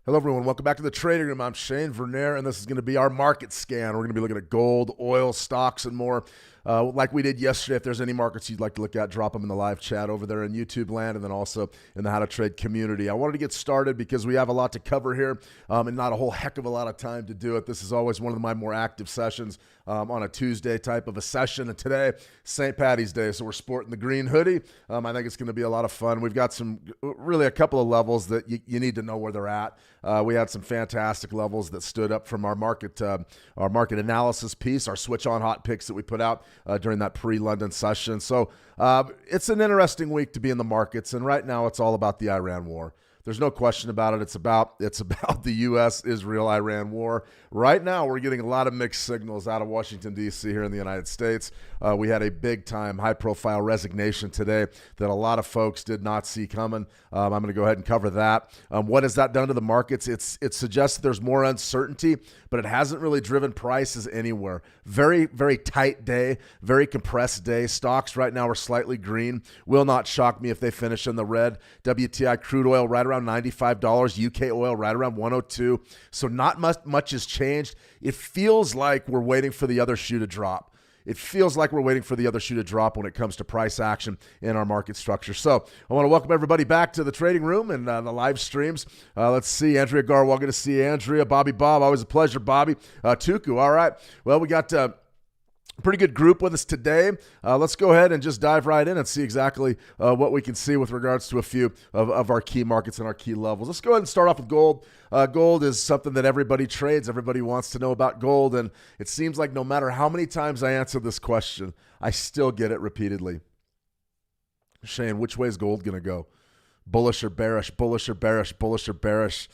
Hello, everyone. Welcome back to the Trading Room. I'm Shane Vernier, and this is going to be our market scan. We're going to be looking at gold, oil, stocks, and more. Like we did yesterday, if there's any markets you'd like to look at, drop them in the live chat over there in YouTube land and then also in the How to Trade community. I wanted to get started because we have a lot to cover here and not a whole heck of a lot of time to do it. This is always one of my more active sessions on a Tuesday type of a session. And today, St. Patty's Day, so we're sporting the green hoodie. I think it's going to be a lot of fun. We've got really a couple of levels that you need to know where they're at. We had some fantastic levels that stood up from our market analysis piece, our switch on hot picks that we put out during that pre-London session. So it's an interesting week to be in the markets, and right now it's all about the Iran war. There's no question about it. It's about the U.S.-Israel-Iran war. Right now, we're getting a lot of mixed signals out of Washington, D.C. here in the United States. We had a big-time, high-profile resignation today that a lot of folks did not see coming. I'm going to go ahead and cover that. What has that done to the markets? It suggests that there's more uncertainty, but it hasn't really driven prices anywhere. Very, very tight day, very compressed day. Stocks right now are slightly green. Will not shock me if they finish in the red. WTI crude oil right around $95. UK oil right around 102. So not much has changed. It feels like we're waiting for the other shoe to drop. It feels like we're waiting for the other shoe to drop when it comes to price action in our market structure. So I want to welcome everybody back to the Trading Room and the live streams. Let's see. Andrea Garwal, good to see Andrea. Bobby Bob, always a pleasure, Bobby. Tuku, all right. Well, we got Pretty good group with us today. Let's go ahead and just dive right in and see exactly what we can see with regards to a few of our key markets and our key levels. Let's go ahead and start off with gold. Gold is something that everybody trades. Everybody wants to know about gold, and it seems like no matter how many times I answer this question, I still get it repeatedly. Shane, which way is gold going to go? Bullish or bearish, bullish or bearish, bullish or bearish?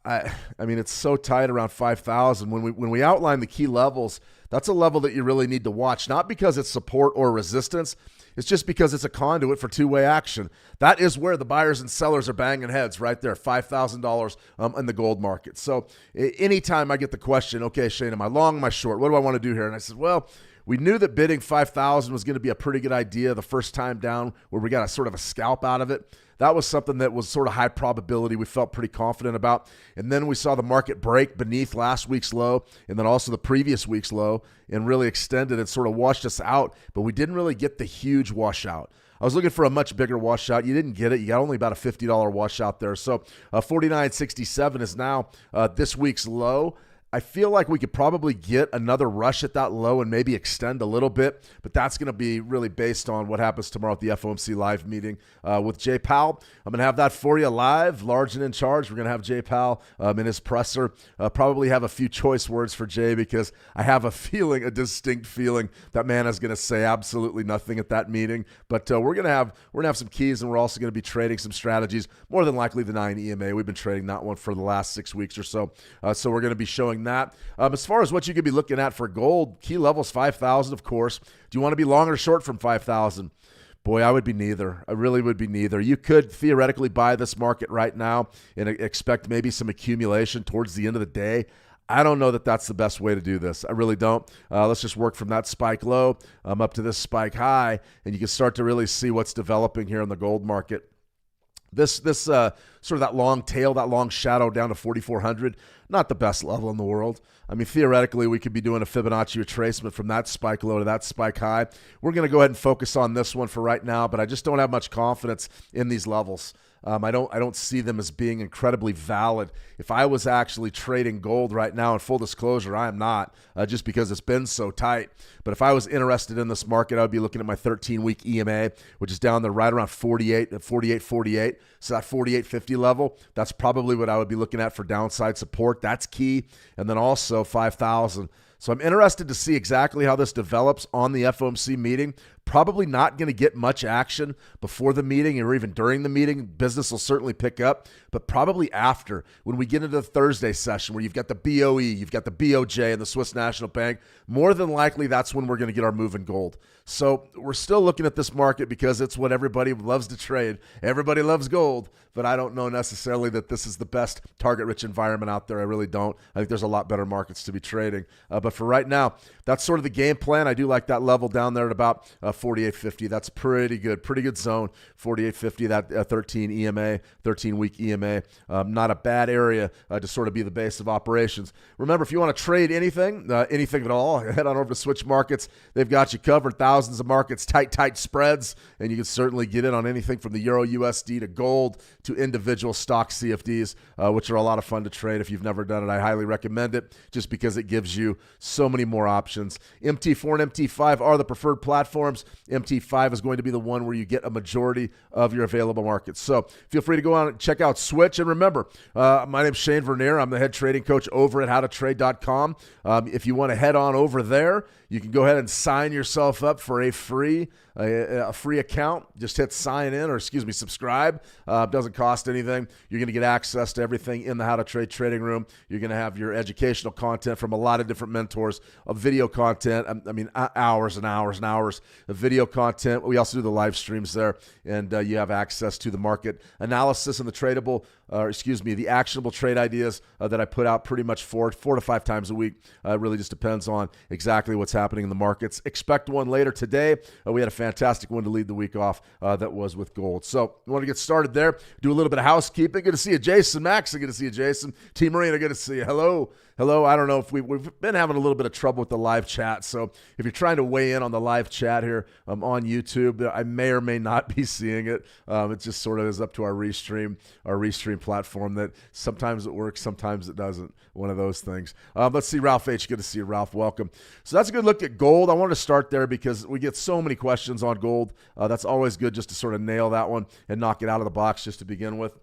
I mean, it's so tight around 5,000. When we outline the key levels, that's a level that you really need to watch, not because it's support or resistance. It's just because it's a conduit for two-way action. That is where the buyers and sellers are banging heads right there, $5,000 in the gold market. So anytime I get the question, okay, Shane, am I long, am I short? What do I want to do here? And I said, well, we knew that bidding 5,000 was going to be a pretty good idea the first time down where we got a sort of a scalp out of it. That was something that was sort of high probability. We felt pretty confident about. And then we saw the market break beneath last week's low and then also the previous week's low and really extended and sort of washed us out. But we didn't really get the huge washout. I was looking for a much bigger washout. You didn't get it. You got only about a $50 washout there. So 49.67 is now this week's low. I feel like we could probably get another rush at that low and maybe extend a little bit, but that's going to be really based on what happens tomorrow at the FOMC live meeting with Jay Powell. I'm going to have that for you live, large and in charge. We're going to have Jay Powell in his presser. Probably have a few choice words for Jay because I have a distinct feeling that man is going to say absolutely nothing at that meeting. But we're going to have some keys, and we're also going to be trading some strategies. More than likely the 9 EMA. We've been trading that one for the last 6 weeks or so. So we're going to be showing that. As far as what you could be looking at for gold, key levels 5,000, of course. Do you want to be long or short from 5,000? Boy, I would be neither. I really would be neither. You could theoretically buy this market right now and expect maybe some accumulation towards the end of the day. I don't know that that's the best way to do this. I really don't. Let's just work from that spike low up to this spike high, and you can start to really see what's developing here in the gold market. This sort of that long tail, that long shadow down to 4,400, not the best level in the world. I mean, theoretically, we could be doing a Fibonacci retracement from that spike low to that spike high. We're going to go ahead and focus on this one for right now, but I just don't have much confidence in these levels. I don't see them as being incredibly valid. If I was actually trading gold right now, in full disclosure, I am not, just because it's been so tight. But if I was interested in this market, I would be looking at my 13-week EMA, which is down there right around 48.48. So that 48.50 level, that's probably what I would be looking at for downside support. That's key. And then also 5,000. So I'm interested to see exactly how this develops on the FOMC meeting. Probably not going to get much action before the meeting or even during the meeting. Business will certainly pick up, but probably after, when we get into the Thursday session where you've got the BOE, you've got the BOJ and the Swiss National Bank, more than likely that's when we're going to get our move in gold. So we're still looking at this market because it's what everybody loves to trade. Everybody loves gold, but I don't know necessarily that this is the best target-rich environment out there. I really don't. I think there's a lot better markets to be trading. But for right now, that's sort of the game plan. I do like that level down there at about 48.50. That's pretty good zone. 48.50, that 13 EMA, 13-week EMA. Not a bad area to sort of be the base of operations. Remember, if you want to trade anything at all, head on over to Switch Markets. They've got you covered. Thousands of markets, tight spreads, and you can certainly get in on anything from the Euro USD to gold to individual stock CFDs, which are a lot of fun to trade. If you've never done it, I highly recommend it just because it gives you so many more options. MT4 and MT5 are the preferred platforms. MT5 is going to be the one where you get a majority of your available markets. So feel free to go on and check out Switch. And remember, my name's Shane Vernier. I'm the head trading coach over at howtotrade.com. If you want to head on over there, you can go ahead and sign yourself up for a free account. Just hit subscribe. Doesn't cost anything. You're going to get access to everything in the How to Trade trading room. You're going to have your educational content from a lot of different mentors, of video content. Hours and hours and hours of video content. We also do the live streams there, and you have access to the market analysis and the actionable trade ideas that I put out pretty much four to five times a week. It really just depends on exactly what's happening in the markets. Expect one later today. We had a fantastic one to lead the week off that was with gold. So we want to get started there, do a little bit of housekeeping. Good to see you, Jason. Max, good to see you, Jason. T. Marina, good to see you. Hello. Hello. I don't know if we've been having a little bit of trouble with the live chat. So if you're trying to weigh in on the live chat here on YouTube, I may or may not be seeing it. It just sort of is up to our restream platform that sometimes it works, sometimes it doesn't. One of those things. Let's see, Ralph H. Good to see you, Ralph. Welcome. So that's a good look at gold. I wanted to start there because we get so many questions on gold. That's always good just to sort of nail that one and knock it out of the box just to begin with.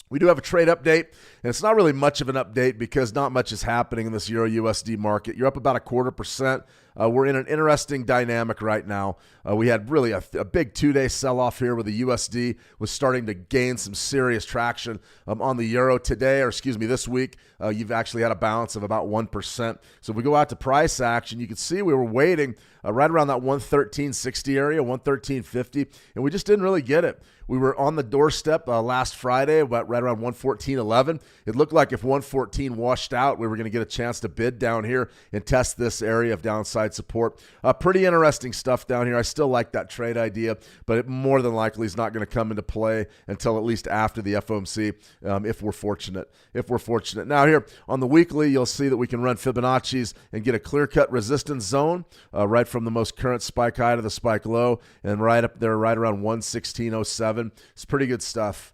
We do have a trade update, and it's not really much of an update because not much is happening in this Euro USD market. You're up about 0.25%. We're in an interesting dynamic right now. We had really a big two-day sell-off here where the USD was starting to gain some serious traction on the euro today, or excuse me, this week. You've actually had a bounce of about 1%. So if we go out to price action, you can see we were waiting right around that 113.60 area, 113.50, and we just didn't really get it. We were on the doorstep last Friday, about right around 114.11. It looked like if 114 washed out, we were going to get a chance to bid down here and test this area of downside support. Pretty interesting stuff down here. I still like that trade idea, but it more than likely is not going to come into play until at least after the FOMC, if we're fortunate. Now here on the weekly, you'll see that we can run Fibonacci's and get a clear-cut resistance zone right from the most current spike high to the spike low, and right up there, right around 116.07. It's pretty good stuff.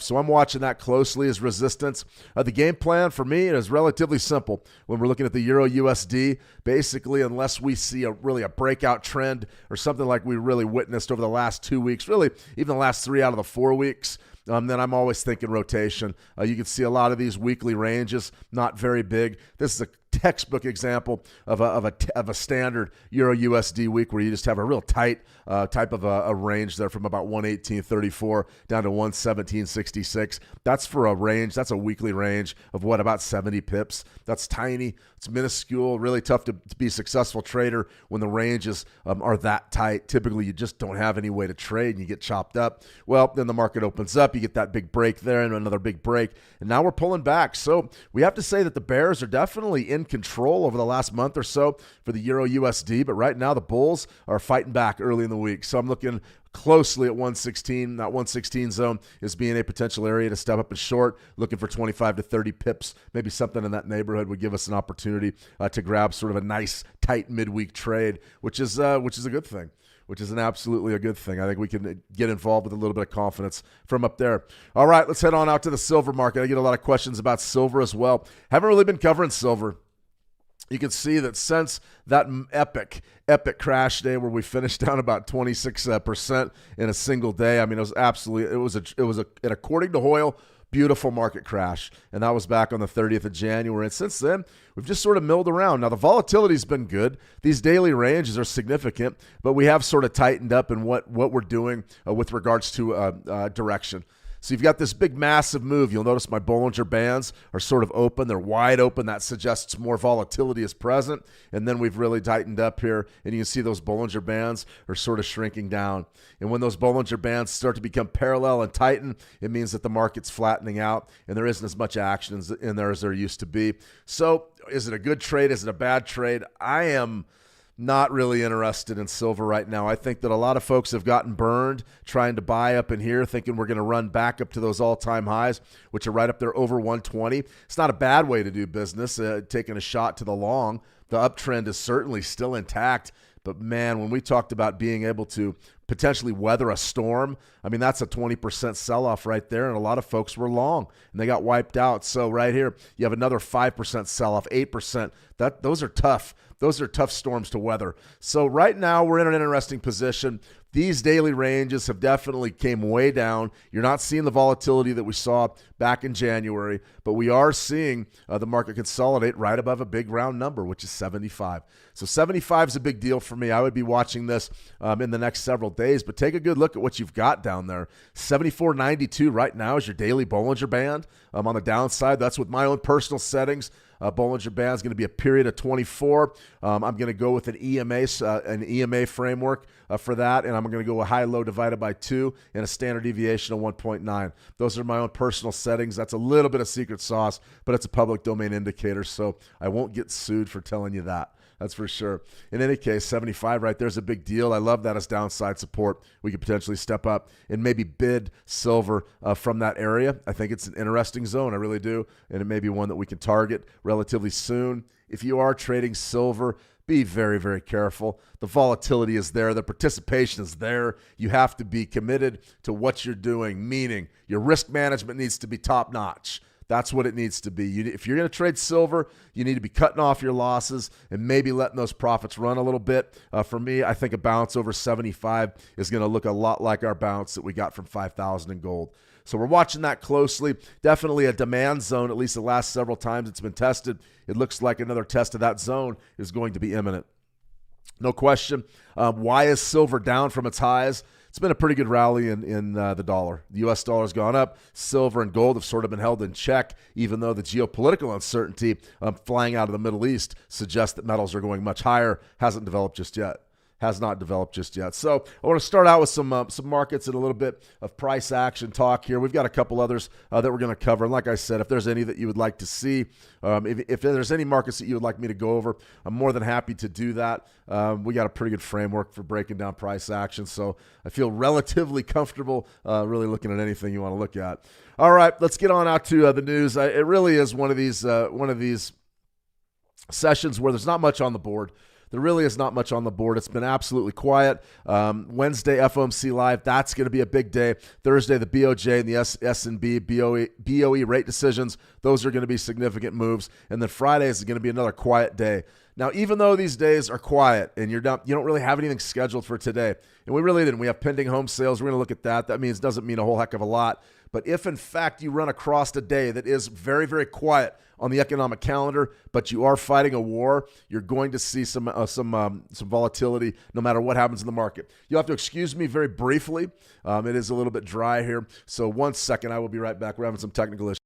So I'm watching that closely as resistance. The game plan for me is relatively simple. When we're looking at the Euro USD, basically, unless we see a breakout trend or something like we really witnessed over the last 2 weeks, really even the last 3 out of the 4 weeks, then I'm always thinking rotation. You can see a lot of these weekly ranges, not very big. This is a textbook example of a standard Euro USD week where you just have a real tight type of a range there from about 118.34 down to 117.66. That's for a range. That's a weekly range of about 70 pips. That's tiny. It's minuscule. Really tough to be a successful trader when the ranges are that tight. Typically, you just don't have any way to trade and you get chopped up. Well, then the market opens up. You get that big break there and another big break. And now we're pulling back. So we have to say that the bears are definitely in control over the last month or so for the Euro USD. But right now, the bulls are fighting back early in the week. So I'm looking closely at 116. That 116 zone is being a potential area to step up and short, looking for 25 to 30 pips. Maybe something in that neighborhood would give us an opportunity to grab sort of a nice, tight midweek trade, which is a good thing. Which is absolutely a good thing. I think we can get involved with a little bit of confidence from up there. All right, let's head on out to the silver market. I get a lot of questions about silver as well. Haven't really been covering silver. You can see that since that epic crash day where we finished down about 26% in a single day, I mean, it was an according to Hoyle, beautiful market crash. And that was back on the 30th of January. And since then, we've just sort of milled around. Now, the volatility's been good. These daily ranges are significant, but we have sort of tightened up in what we're doing with regards to direction. So you've got this big, massive move. You'll notice my Bollinger Bands are sort of open. They're wide open. That suggests more volatility is present. And then we've really tightened up here. And you can see those Bollinger Bands are sort of shrinking down. And when those Bollinger Bands start to become parallel and tighten, it means that the market's flattening out and there isn't as much action in there as there used to be. So is it a good trade? Is it a bad trade? I am not really interested in silver right now. I think that a lot of folks have gotten burned trying to buy up in here, thinking we're going to run back up to those all-time highs, which are right up there over 120. It's not a bad way to do business, taking a shot to the long. The uptrend is certainly still intact. But, man, when we talked about being able to potentially weather a storm, I mean, that's a 20% sell-off right there, and a lot of folks were long, and they got wiped out. So right here, you have another 5% sell-off, 8%. Those are tough. Those are tough storms to weather. So right now, we're in an interesting position. These daily ranges have definitely came way down. You're not seeing the volatility that we saw back in January, but we are seeing the market consolidate right above a big round number, which is 75. So 75 is a big deal for me. I would be watching this in the next several days, but take a good look at what you've got down there. 74.92 right now is your daily Bollinger Band. On the downside, that's with my own personal settings. Bollinger Band is going to be a period of 24. I'm going to go with an EMA framework for that, and I'm going to go with high-low divided by 2 and a standard deviation of 1.9. Those are my own personal settings. That's a little bit of secret sauce, but it's a public domain indicator, so I won't get sued for telling you that. That's for sure. In any case, 75 right there's a big deal. I love that as downside support. We could potentially step up and maybe bid silver from that area. I think it's an interesting zone. I really do. And it may be one that we can target relatively soon. If you are trading silver, be very, very careful. The volatility is there. The participation is there. You have to be committed to what you're doing, meaning your risk management needs to be top notch. That's what it needs to be. If you're going to trade silver, you need to be cutting off your losses and maybe letting those profits run a little bit. For me, I think a bounce over 75 is going to look a lot like our bounce that we got from 5,000 in gold. So we're watching that closely. Definitely a demand zone, at least the last several times it's been tested. It looks like another test of that zone is going to be imminent. No question. Why is silver down from its highs? It's been a pretty good rally in the dollar. The U.S. dollar has gone up. Silver and gold have sort of been held in check, even though the geopolitical uncertainty flying out of the Middle East suggests that metals are going much higher. Hasn't developed just yet. Has not developed just yet. So I want to start out with some markets and a little bit of price action talk here. We've got a couple others that we're going to cover. And like I said, if there's any that you would like to see, if there's any markets that you would like me to go over, I'm more than happy to do that. We got a pretty good framework for breaking down price action. So I feel relatively comfortable really looking at anything you want to look at. All right, let's get on out to the news. It really is one of these sessions where there's not much on the board. There really is not much on the board. It's been absolutely quiet. Wednesday, FOMC Live, that's going to be a big day. Thursday, the BOJ and the S&B, BOE rate decisions, those are going to be significant moves. And then Friday is going to be another quiet day. Now, even though these days are quiet and you don't really have anything scheduled for today, and we really didn't. We have pending home sales. We're going to look at that. That doesn't mean a whole heck of a lot. But if, in fact, you run across a day that is very, very quiet on the economic calendar, but you are fighting a war, you're going to see some volatility no matter what happens in the market. You'll have to excuse me very briefly. It is a little bit dry here. So 1 second, I will be right back. We're having some technical issues.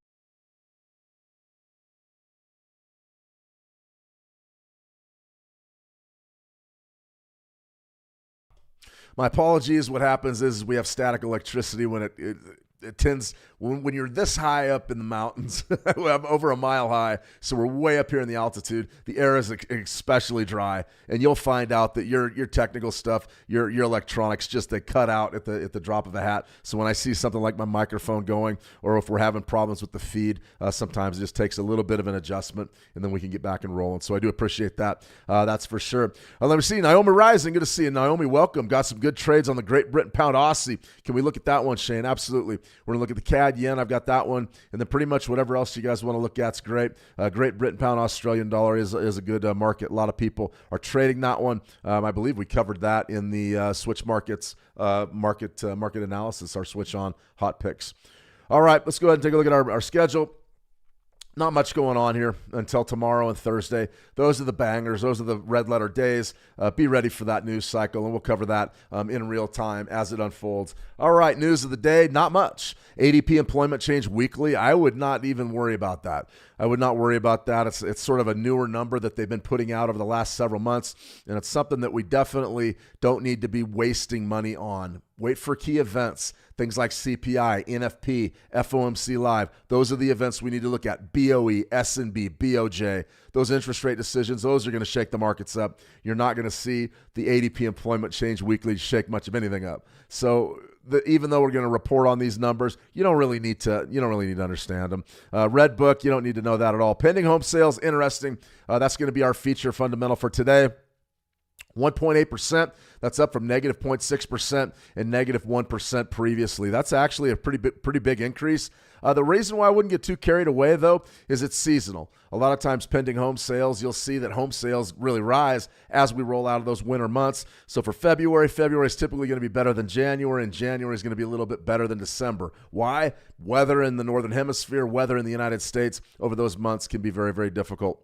My apologies. What happens is we have static electricity when it tends, when you're this high up in the mountains, over a mile high, so we're way up here in the altitude, the air is especially dry, and you'll find out that your technical stuff, your electronics, just they cut out at the drop of a hat. So when I see something like my microphone going, or if we're having problems with the feed, sometimes it just takes a little bit of an adjustment, and then we can get back and rolling. So I do appreciate that. That's for sure. Let me see, Naomi Rising, good to see you. Naomi, welcome. Got some good trades on the Great Britain Pound Aussie. Can we look at that one, Shane? Absolutely. We're going to look at the CAD Yen. I've got that one. And then pretty much whatever else you guys want to look at is great. Great Britain Pound Australian dollar is a good market. A lot of people are trading that one. I believe we covered that in the switch markets market analysis, our switch on hot picks. All right, let's go ahead and take a look at our schedule. Not much going on here until tomorrow and Thursday. Those are the bangers. Those are the red letter days. Be ready for that news cycle, and we'll cover that in real time as it unfolds. All right, news of the day, not much. ADP employment change weekly. I would not even worry about that. I would not worry about that. It's sort of a newer number that they've been putting out over the last several months, and it's something that we definitely don't need to be wasting money on. Wait for key events, things like CPI, NFP, FOMC Live. Those are the events we need to look at. BOE, S&B, BOJ. Those interest rate decisions, those are going to shake the markets up. You're not going to see the ADP employment change weekly shake much of anything up. So even though we're going to report on these numbers, you don't really need to understand them. Red Book, you don't need to know that at all. Pending home sales, interesting. That's going to be our feature fundamental for today. 1.8%. That's up from negative 0.6% and negative 1% previously. That's actually a pretty big increase. The reason why I wouldn't get too carried away, though, is it's seasonal. A lot of times pending home sales, you'll see that home sales really rise as we roll out of those winter months. So for February is typically going to be better than January, and January is going to be a little bit better than December. Why? Weather in the Northern Hemisphere, weather in the United States over those months can be very, very difficult.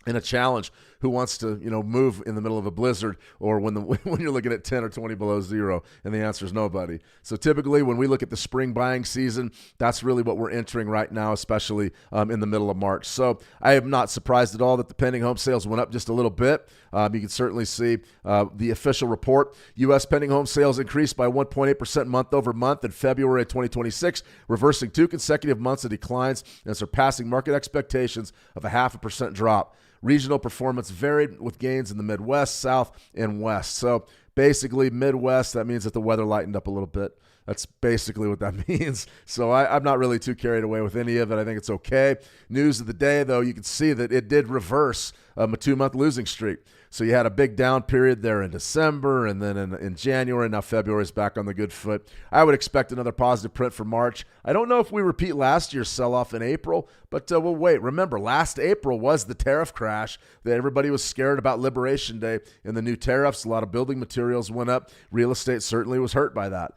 And a challenge. Who wants to, move in the middle of a blizzard or when you're looking at 10 or 20 below zero? And the answer is nobody. So typically when we look at the spring buying season, that's really what we're entering right now, especially in the middle of March. So I am not surprised at all that the pending home sales went up just a little bit. You can certainly see the official report. U.S. pending home sales increased by 1.8% month over month in February of 2026, reversing 2 consecutive months of declines and surpassing market expectations of a 0.5% drop. Regional performance performance varied with gains in the Midwest, South, and West. So basically Midwest, that means that the weather lightened up a little bit. That's basically what that means. So I'm not really too carried away with any of it. I think it's okay. News of the day, though, you can see that it did reverse a 2-month losing streak. So you had a big down period there in December, and then in January. Now February is back on the good foot. I would expect another positive print for March. I don't know if we repeat last year's sell-off in April, but we'll wait. Remember, last April was the tariff crash that everybody was scared about Liberation Day and the new tariffs. A lot of building materials went up. Real estate certainly was hurt by that.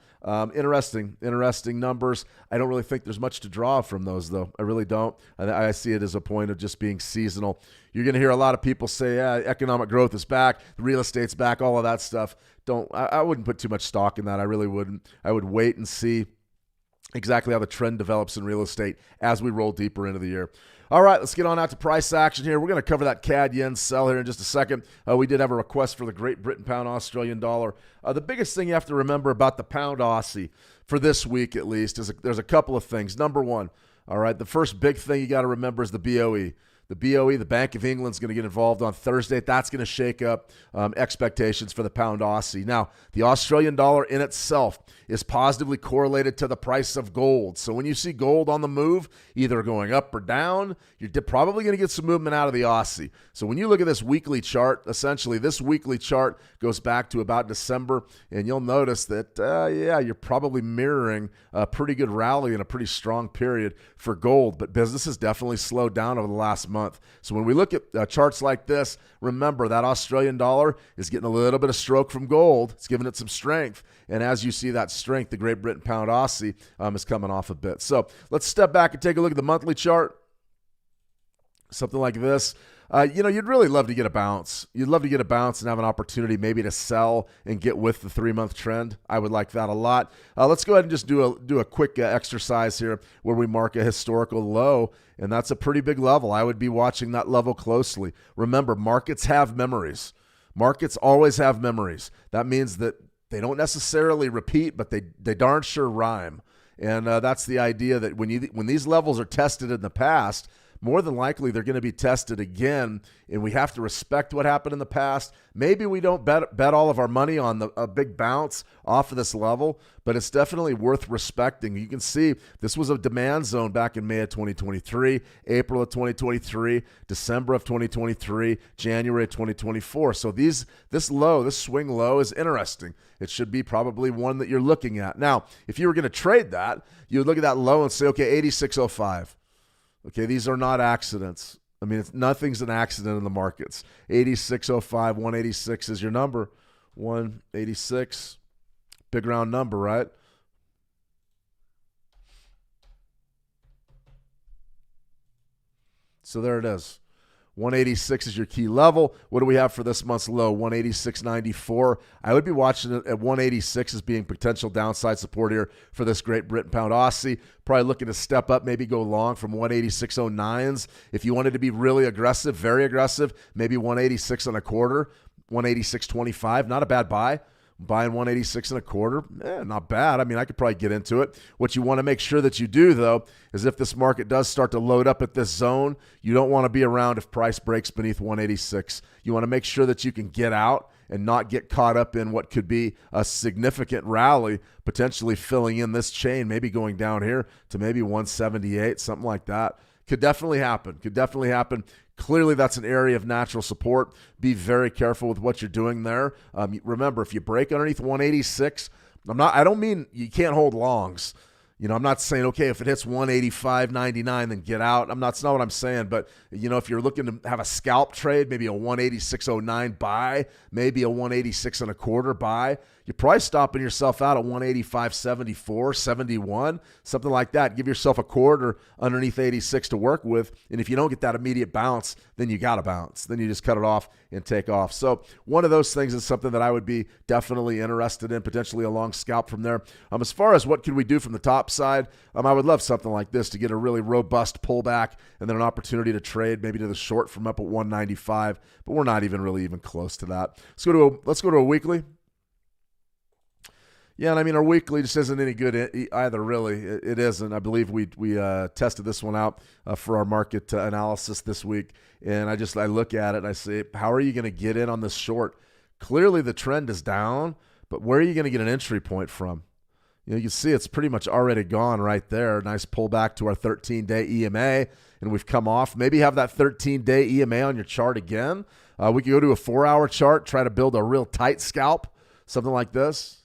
Interesting numbers. I don't really think there's much to draw from those, though. I really don't. I see it as a point of just being seasonal. You're going to hear a lot of people say, yeah, economic growth is back, real estate's back, all of that stuff. I wouldn't put too much stock in that. I really wouldn't. I would wait and see exactly how the trend develops in real estate as we roll deeper into the year. All right, let's get on out to price action here. We're going to cover that CAD yen sell here in just a second. We did have a request for the Great Britain pound Australian dollar. The biggest thing you have to remember about the pound Aussie for this week at least is there's a couple of things. Number one, all right, the first big thing you got to remember is the BOE. The BOE, the Bank of England, is going to get involved on Thursday. That's going to shake up expectations for the pound Aussie. Now, the Australian dollar in itself is positively correlated to the price of gold. So when you see gold on the move, either going up or down, you're probably going to get some movement out of the Aussie. So when you look at this weekly chart, essentially this weekly chart goes back to about December, and you'll notice that, you're probably mirroring a pretty good rally and a pretty strong period for gold. But business has definitely slowed down over the last month. So when we look at charts like this, remember that Australian dollar is getting a little bit of stroke from gold. It's giving it some strength. And as you see that strength, the Great Britain pound Aussie is coming off a bit. So let's step back and take a look at the monthly chart. Something like this. You'd really love to get a bounce. You'd love to get a bounce and have an opportunity maybe to sell and get with the 3-month trend. I would like that a lot. Let's go ahead and just do a quick exercise here where we mark a historical low, and that's a pretty big level. I would be watching that level closely. Remember, markets have memories. Markets always have memories. That means that they don't necessarily repeat, but they darn sure rhyme. And that's the idea that when these levels are tested in the past, more than likely they're going to be tested again, and we have to respect what happened in the past. Maybe we don't bet all of our money on a big bounce off of this level, but it's definitely worth respecting. You can see this was a demand zone back in May of 2023, April of 2023, December of 2023, January of 2024. So this swing low is interesting. It should be probably one that you're looking at. Now, if you were going to trade that, you would look at that low and say, okay, 86.05. Okay, these are not accidents. I mean, nothing's an accident in the markets. 86.05, 186 is your number. 186, big round number, right? So there it is. 186 is your key level. What do we have for this month's low? 186.94. I would be watching it at 186 as being potential downside support here for this Great Britain pound Aussie. Probably looking to step up, maybe go long from 186.09s. If you wanted to be really aggressive, very aggressive, maybe 186.25, 186.25. Not a bad buy. Buying 186.25, not bad. I mean, I could probably get into it. What you want to make sure that you do, though, is if this market does start to load up at this zone, you don't want to be around if price breaks beneath 186. You want to make sure that you can get out and not get caught up in what could be a significant rally, potentially filling in this chain, maybe going down here to maybe 178, something like that. Could definitely happen. Clearly, that's an area of natural support. Be very careful with what you're doing there. Remember, if you break underneath 186, I don't mean you can't hold longs. I'm not saying, okay, if it hits 185.99, then get out. That's not what I'm saying. But, if you're looking to have a scalp trade, maybe a 186.09 buy, maybe a 186.25 buy, you're probably stopping yourself out at 185.74, 71, something like that. Give yourself a quarter underneath 86 to work with. And if you don't get that immediate bounce, then you got to bounce. Then you just cut it off and take off. So one of those things is something that I would be definitely interested in, potentially a long scalp from there. As far as what can we do from the top side, I would love something like this to get a really robust pullback and then an opportunity to trade maybe to the short from up at 195, but we're not even close to that. Let's go to a weekly. Yeah, and I mean, our weekly just isn't any good either, really. It isn't. I believe we tested this one out for our market analysis this week, and I look at it and I say, how are you going to get in on this short? Clearly the trend is down, but where are you going to get an entry point from? You can see it's pretty much already gone right there. Nice pullback to our 13-day EMA, and we've come off. Maybe have that 13-day EMA on your chart again. We could go to a 4-hour chart, try to build a real tight scalp, something like this.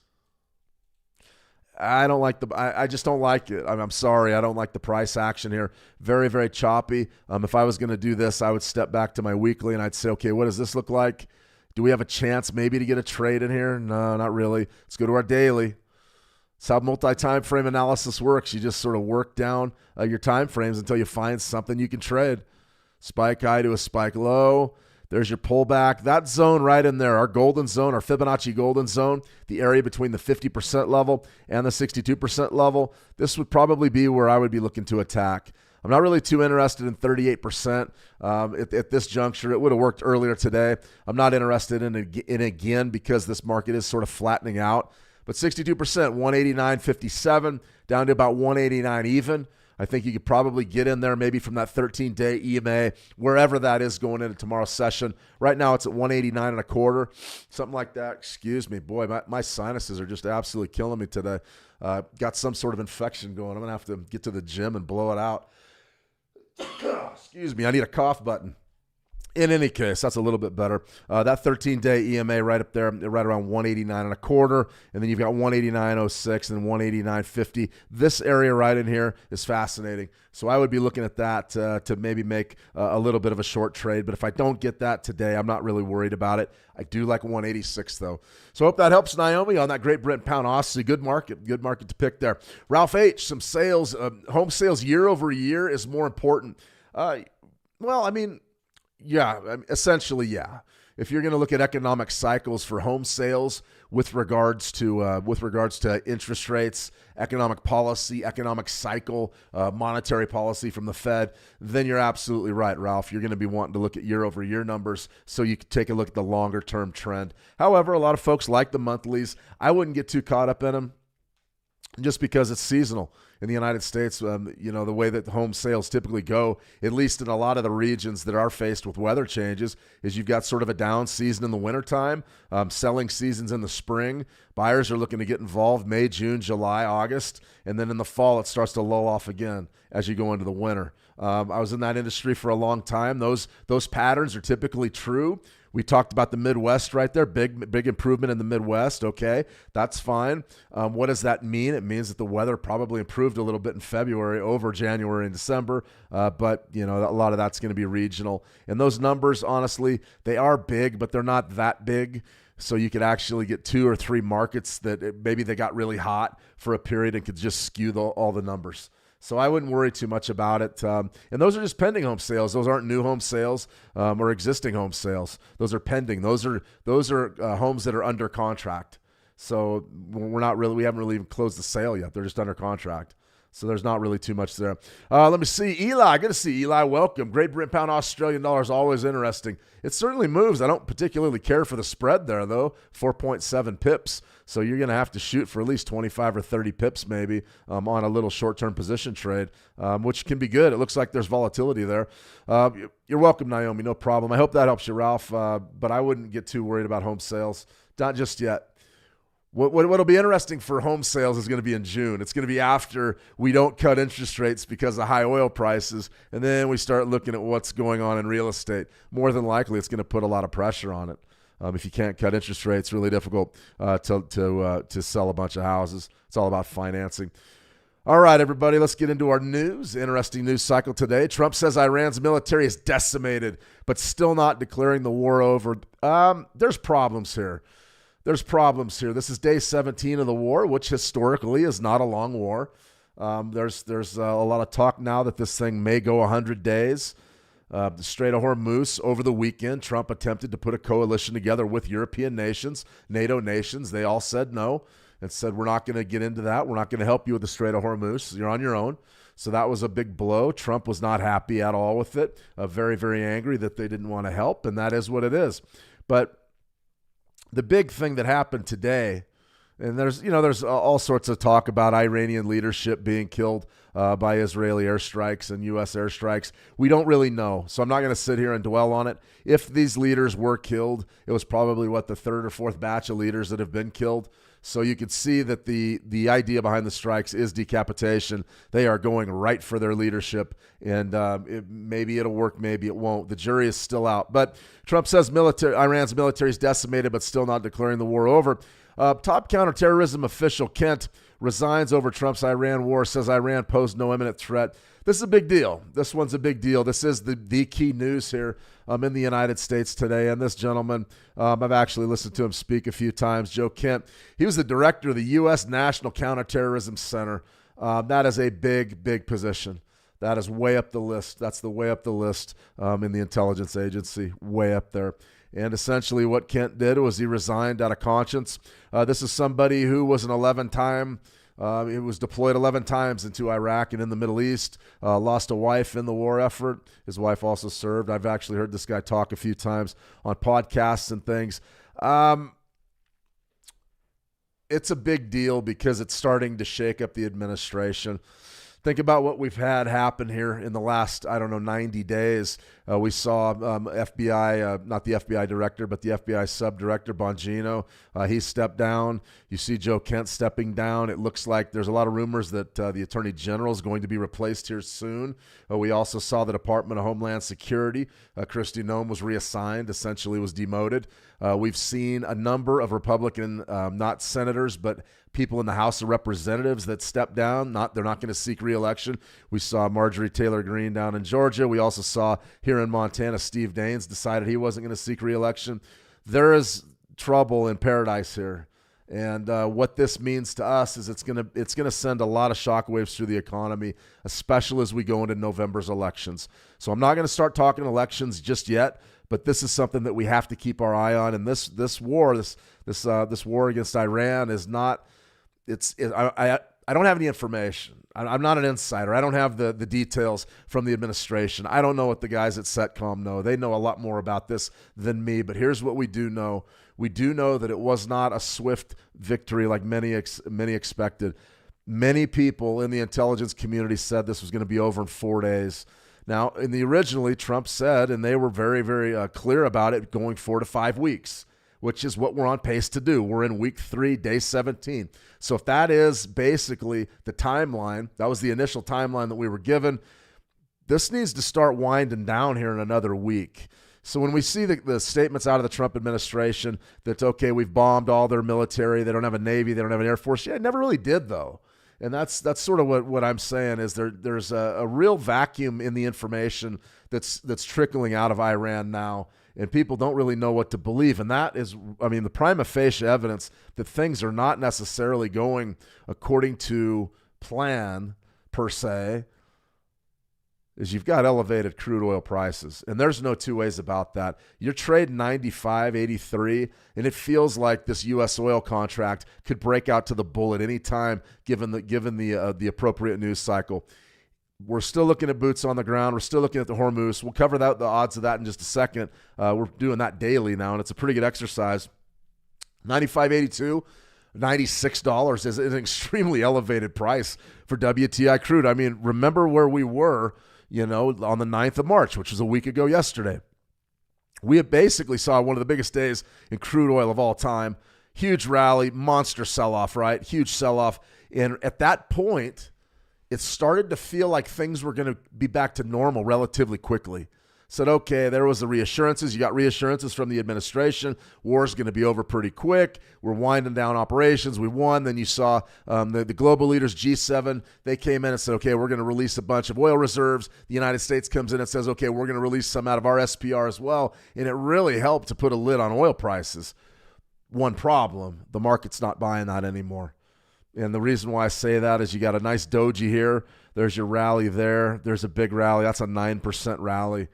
I just don't like it. I'm sorry. I don't like the price action here. Very, very choppy. If I was going to do this, I would step back to my weekly and I'd say, okay, what does this look like? Do we have a chance maybe to get a trade in here? No, not really. Let's go to our daily. That's how multi-time frame analysis works. You just sort of work down your time frames until you find something you can trade. Spike high to a spike low. There's your pullback. That zone right in there, our golden zone, our Fibonacci golden zone, the area between the 50% level and the 62% level, this would probably be where I would be looking to attack. I'm not really too interested in 38% at this juncture. It would have worked earlier today. I'm not interested in it again because this market is sort of flattening out. But 62%, 189.57, down to about 189 even. I think you could probably get in there maybe from that 13-day EMA, wherever that is going into tomorrow's session. Right now it's at 189.25, something like that. Excuse me. Boy, my sinuses are just absolutely killing me today. Got some sort of infection going. I'm going to have to get to the gym and blow it out. Excuse me. I need a cough button. In any case, that's a little bit better. That 13-day EMA right up there, right around 189.25, and then you've got 189.06 and 189.50. This area right in here is fascinating. So I would be looking at that to maybe make a little bit of a short trade. But if I don't get that today, I'm not really worried about it. I do like 186 though. So I hope that helps Naomi on that Great Britain pound Aussie. Good market to pick there. Ralph H, some sales, home sales year over year is more important. Yeah, essentially, yeah. If you're going to look at economic cycles for home sales with regards to interest rates, economic policy, economic cycle, monetary policy from the Fed, then you're absolutely right, Ralph. You're going to be wanting to look at year-over-year numbers so you can take a look at the longer-term trend. However, a lot of folks like the monthlies. I wouldn't get too caught up in them just because it's seasonal. In the United States, the way that home sales typically go, at least in a lot of the regions that are faced with weather changes, is you've got sort of a down season in the wintertime, selling seasons in the spring. Buyers are looking to get involved May, June, July, August, and then in the fall it starts to lull off again as you go into the winter. I was in that industry for a long time. Those patterns are typically true. We talked about the Midwest right there, big improvement in the Midwest. Okay, that's fine. What does that mean? It means that the weather probably improved a little bit in February over January and December, but a lot of that's going to be regional. And those numbers, honestly, they are big, but they're not that big. So you could actually get 2 or 3 markets that maybe they got really hot for a period and could just skew all the numbers. So I wouldn't worry too much about it. And those are just pending home sales. Those aren't new home sales or existing home sales. Those are pending. Those are homes that are under contract. So we haven't really even closed the sale yet. They're just under contract. So there's not really too much there. Let me see. Eli, good to see Eli. Welcome. Great Britain pound Australian dollar is always interesting. It certainly moves. I don't particularly care for the spread there, though. 4.7 pips. So you're going to have to shoot for at least 25 or 30 pips maybe on a little short-term position trade, which can be good. It looks like there's volatility there. You're welcome, Naomi. No problem. I hope that helps you, Ralph. But I wouldn't get too worried about home sales. Not just yet. What'll be interesting for home sales is going to be in June. It's going to be after we don't cut interest rates because of high oil prices, and then we start looking at what's going on in real estate. More than likely, it's going to put a lot of pressure on it. If you can't cut interest rates, it's really difficult to sell a bunch of houses. It's all about financing. All right, everybody, let's get into our news. Interesting news cycle today. Trump says Iran's military is decimated, but still not declaring the war over. There's problems here. This is day 17 of the war, which historically is not a long war. There's a lot of talk now that this thing may go 100 days. The Strait of Hormuz, over the weekend, Trump attempted to put a coalition together with European nations, NATO nations. They all said no and said, we're not going to get into that. We're not going to help you with the Strait of Hormuz. You're on your own. So that was a big blow. Trump was not happy at all with it. Very, very angry that they didn't want to help, and that is what it is. But the big thing that happened today And there's all sorts of talk about Iranian leadership being killed by Israeli airstrikes and U.S. airstrikes. We don't really know, so I'm not going to sit here and dwell on it. If these leaders were killed, it was probably, the third or fourth batch of leaders that have been killed. So you could see that the idea behind the strikes is decapitation. They are going right for their leadership, and maybe it'll work, maybe it won't. The jury is still out. But Trump says Iran's military is decimated, but still not declaring the war over. Top counterterrorism official Kent resigns over Trump's Iran war, says Iran posed no imminent threat. This is a big deal. This one's a big deal. This is the key news here in the United States today. And this gentleman, I've actually listened to him speak a few times, Joe Kent. He was the director of the U.S. National Counterterrorism Center. That is a big, big position. That is way up the list. That's the way up the list in the intelligence agency, way up there. And essentially what Kent did was he resigned out of conscience. This is somebody who was an 11-time, he was deployed 11 times into Iraq and in the Middle East, lost a wife in the war effort. His wife also served. I've actually heard this guy talk a few times on podcasts and things. It's a big deal because it's starting to shake up the administration. Think about what we've had happen here in the last, 90 days. We saw FBI, not the FBI director, but the FBI subdirector, Bongino. He stepped down. You see Joe Kent stepping down. It looks like there's a lot of rumors that the Attorney General is going to be replaced here soon. We also saw the Department of Homeland Security. Kristi Noem was reassigned, essentially was demoted. We've seen a number of Republican, not senators, but people in the House of Representatives that stepped down. They're not going to seek re-election. We saw Marjorie Taylor Greene down in Georgia. We also saw here in Montana, Steve Daines decided he wasn't going to seek re-election. There is trouble in paradise here. And what this means to us is it's going to send a lot of shockwaves through the economy, especially as we go into November's elections. So I'm not going to start talking elections just yet, but this is something that we have to keep our eye on. And this war, this war against Iran is not. I don't have any information. I'm not an insider. I don't have the details from the administration. I don't know what the guys at CENTCOM know. They know a lot more about this than me. But here's what we do know. We do know that it was not a swift victory like many expected. Many people in the intelligence community said this was going to be over in 4 days. Now, originally, Trump said, and they were very, very clear about it, going 4 to 5 weeks, which is what we're on pace to do. We're in week 3, day 17. So if that is basically the timeline, that was the initial timeline that we were given, this needs to start winding down here in another week. So when we see the statements out of the Trump administration that, okay, we've bombed all their military, they don't have a Navy, they don't have an Air Force. Yeah, it never really did, though. And that's sort of what I'm saying is there's a real vacuum in the information that's trickling out of Iran now, and people don't really know what to believe. And that is, the prima facie evidence that things are not necessarily going according to plan per se, is you've got elevated crude oil prices. And there's no two ways about that. You're trading 95, 83, and it feels like this U.S. oil contract could break out to the bull at any time given the appropriate news cycle. We're still looking at boots on the ground. We're still looking at the Hormuz. We'll cover the odds of that in just a second. We're doing that daily now, and it's a pretty good exercise. 95.82, $96 is an extremely elevated price for WTI crude. Remember where we were, on the 9th of March, which was a week ago yesterday. We had basically saw one of the biggest days in crude oil of all time. Huge rally, monster sell-off, right? Huge sell-off. And at that point, it started to feel like things were going to be back to normal relatively quickly. Said, okay, there was the reassurances. You got reassurances from the administration. War's going to be over pretty quick. We're winding down operations. We won. Then you saw the global leaders, G7, they came in and said, okay, we're going to release a bunch of oil reserves. The United States comes in and says, okay, we're going to release some out of our SPR as well. And it really helped to put a lid on oil prices. One problem, the market's not buying that anymore. And the reason why I say that is you got a nice doji here. There's your rally there. There's a big rally. That's a 9% rally.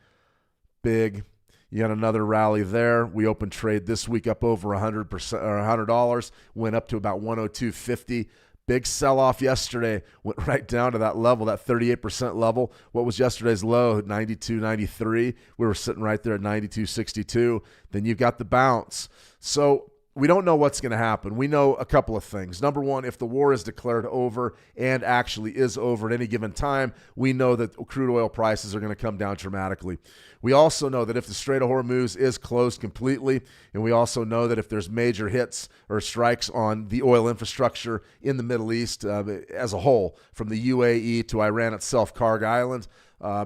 Big. You got another rally there. We opened trade this week up over 100% or $100. Went up to about 102.50. Big sell-off yesterday. Went right down to that level, that 38% level. What was yesterday's low? 92.93. We were sitting right there at 92.62. Then you've got the bounce. So we don't know what's going to happen. We know a couple of things. Number one, if the war is declared over and actually is over at any given time, we know that crude oil prices are going to come down dramatically. We also know that if the Strait of Hormuz is closed completely, and we also know that if there's major hits or strikes on the oil infrastructure in the Middle East as a whole, from the UAE to Iran itself, Karg Island,